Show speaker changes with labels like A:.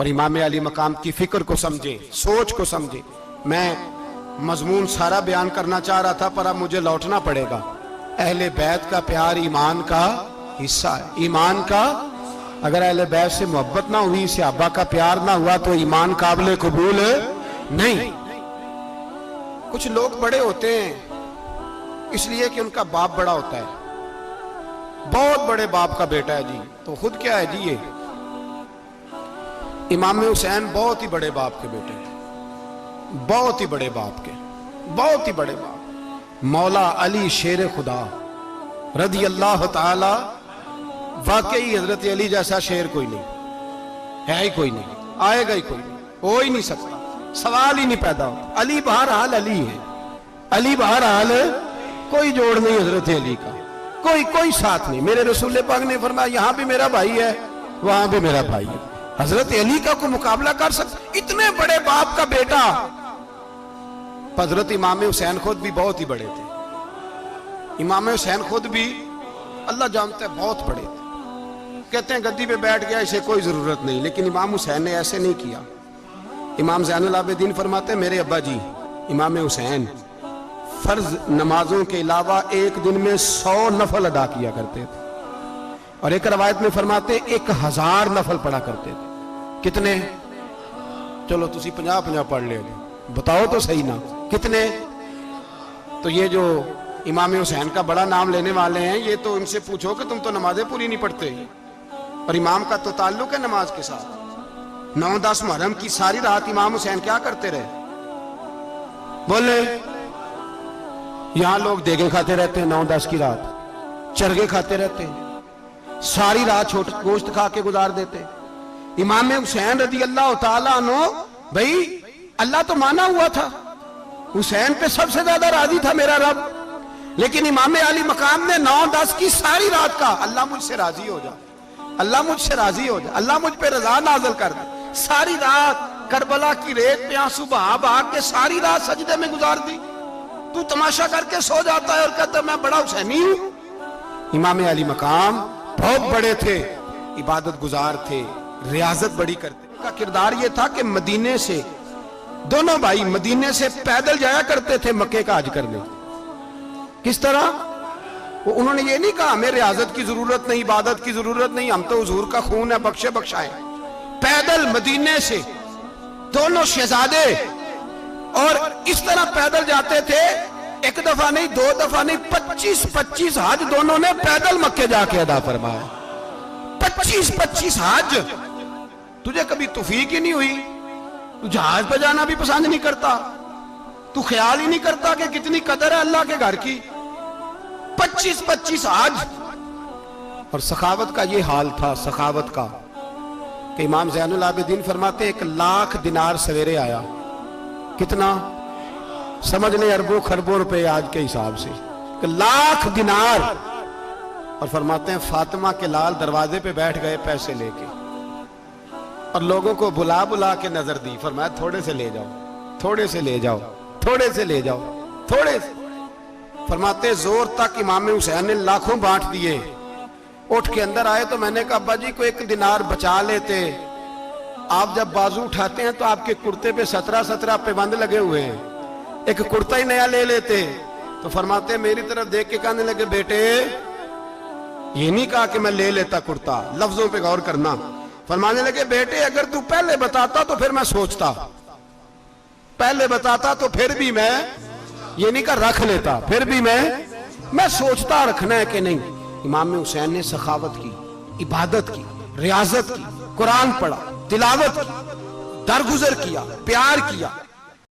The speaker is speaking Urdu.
A: اور امام علی مقام کی فکر کو سمجھے، سوچ کو سمجھے۔ میں مضمون سارا بیان کرنا چاہ رہا تھا پر اب مجھے لوٹنا پڑے گا۔ اہل بیت کا پیار ایمان کا حصہ ہے۔ ایمان کا اگر اہل بیت سے محبت نہ ہوئی، صحابہ کا پیار نہ ہوا تو ایمان قابل قبول نہیں۔ کچھ لوگ بڑے ہوتے ہیں اس لیے کہ ان کا باپ بڑا ہوتا ہے، بہت بڑے باپ کا بیٹا ہے جی، تو خود کیا ہے جی یہ امام حسین بہت ہی بڑے باپ کے بیٹے ہیں، بہت ہی بڑے باپ کے، بہت ہی بڑے باپ۔ مولا علی شیر خدا رضی اللہ تعالی، واقعی حضرت علی جیسا شیر کوئی نہیں ہے، ہی کوئی نہیں، آئے گا ہی کوئی نہیں، ہو ہی نہیں سکتا، سوال ہی نہیں پیدا ہوتا۔ علی بہرحال علی ہے، علی بہرحال کوئی جوڑ نہیں حضرت علی کا، کوئی ساتھ نہیں۔ میرے رسول پاک نے فرمایا یہاں بھی میرا بھائی ہے، وہاں بھی میرا بھائی ہے۔ حضرت علی کا کوئی مقابلہ کر سکتا؟ اتنے بڑے باپ کا بیٹا۔ حضرت امام حسین خود بھی بہت ہی بڑے تھے، امام حسین خود بھی اللہ جانتا ہے بہت بڑے تھے۔ کہتے ہیں گدی پہ بیٹھ گیا اسے کوئی ضرورت نہیں، لیکن امام حسین نے ایسے نہیں کیا۔ امام زین العابدین فرماتے ہیں میرے ابا جی امام حسین فرض نمازوں کے علاوہ ایک دن میں 100 نفل ادا کیا کرتے تھے، اور ایک روایت میں فرماتے 1000 نفل پڑھا کرتے تھے۔ کتنے؟ چلو تسی 50 پڑھ لے گے، بتاؤ تو صحیح نا کتنے؟ تو یہ جو امام حسین کا بڑا نام لینے والے ہیں یہ تو ان سے پوچھو کہ تم تو نمازیں پوری نہیں پڑھتے، اور امام کا تو تعلق ہے نماز کے ساتھ۔ 9-10 محرم کی ساری رات امام حسین کیا کرتے رہے؟ بولے یہاں لوگ دیگیں کھاتے رہتے ہیں، 9-10 کی رات چرگے کھاتے رہتے ہیں، ساری رات گوشت کھا کے گزار دیتے۔ امام حسین رضی اللہ تعالیٰ عنہ، بھئی اللہ تو مانا ہوا تھا، حسین پہ سب سے زیادہ راضی تھا میرا رب، لیکن امام علی مقام نے 9-10 کی ساری رات کا اللہ مجھ سے راضی ہو جا، اللہ مجھ سے راضی ہو جا، اللہ مجھ پہ رضا نازل کر دے۔ ساری رات کربلا کی ریت پہ آنسو بہا بہا کے ساری رات سجدے میں گزار دی۔ تو تماشا کر کے سو جاتا ہے اور کہتا ہے میں بڑا حسینی ہوں۔ امام علی مقام بہت بڑے تھے، عبادت گزار تھے، ریاضت بڑی کرتے۔ ان کا کردار یہ تھا کہ مدینے سے دونوں بھائی مدینے سے پیدل جایا کرتے تھے مکے کا حج کرنے۔ کس طرح؟ انہوں نے یہ نہیں کہا ہمیں ریاضت کی ضرورت نہیں، عبادت کی ضرورت نہیں، ہم تو حضور کا خون ہے بخشے بخشائے۔ پیدل مدینے سے دونوں شہزادے اور اس طرح پیدل جاتے تھے، ایک دفعہ نہیں 2 دفعہ نہیں 25 حج دونوں نے پیدل مکے جا کے ادا فرمایا۔ 25 حج۔ تجھے کبھی توفیق ہی نہیں ہوئی؟ تو جہاز پہ جانا بھی پسند نہیں کرتا، تو خیال ہی نہیں کرتا کہ کتنی قدر ہے اللہ کے گھر کی۔ 25 حج۔ اور سخاوت کا یہ حال تھا، سخاوت کا، کہ امام زین العابدین فرماتے 1,00,000 دینار سویرے آیا۔ کتنا؟ سمجھ لیں اربوں خربوں روپے آج کے حساب سے، 1,00,000 دینار۔ اور فرماتے ہیں فاطمہ کے لال دروازے پہ بیٹھ گئے پیسے لے کے، اور لوگوں کو بلا بلا کے نظر دی، فرمایا تھوڑے سے لے جاؤ، تھوڑے سے لے جاؤ، تھوڑے سے لے جاؤ، تھوڑے سے۔ فرماتے زور تک امام حسین نے لاکھوں بانٹ دیے۔ اٹھ کے اندر آئے تو میں نے کہا ابا جی کو 1 دینار بچا لیتے، آپ جب بازو اٹھاتے ہیں تو آپ کے کرتے پہ 17 پہ بند لگے ہوئے ہیں، ایک کرتا ہی نیا لے لیتے۔ تو فرماتے میری طرف دیکھ کے کہنے لگے بیٹے یہ نہیں کہا کہ میں لے لیتا کرتا، لفظوں پہ غور کرنا۔ فرمانے لگے بیٹے اگر تو پہلے بتاتا تو پھر میں سوچتا، پہلے بتاتا تو پھر بھی میں یہ نہیں کہا رکھ لیتا، پھر بھی میں سوچتا رکھنا ہے کہ نہیں۔ امام حسین نے سخاوت کی، عبادت کی، ریاضت کی، قرآن پڑھا، تلاوت کی، درگزر کیا، پیار کیا۔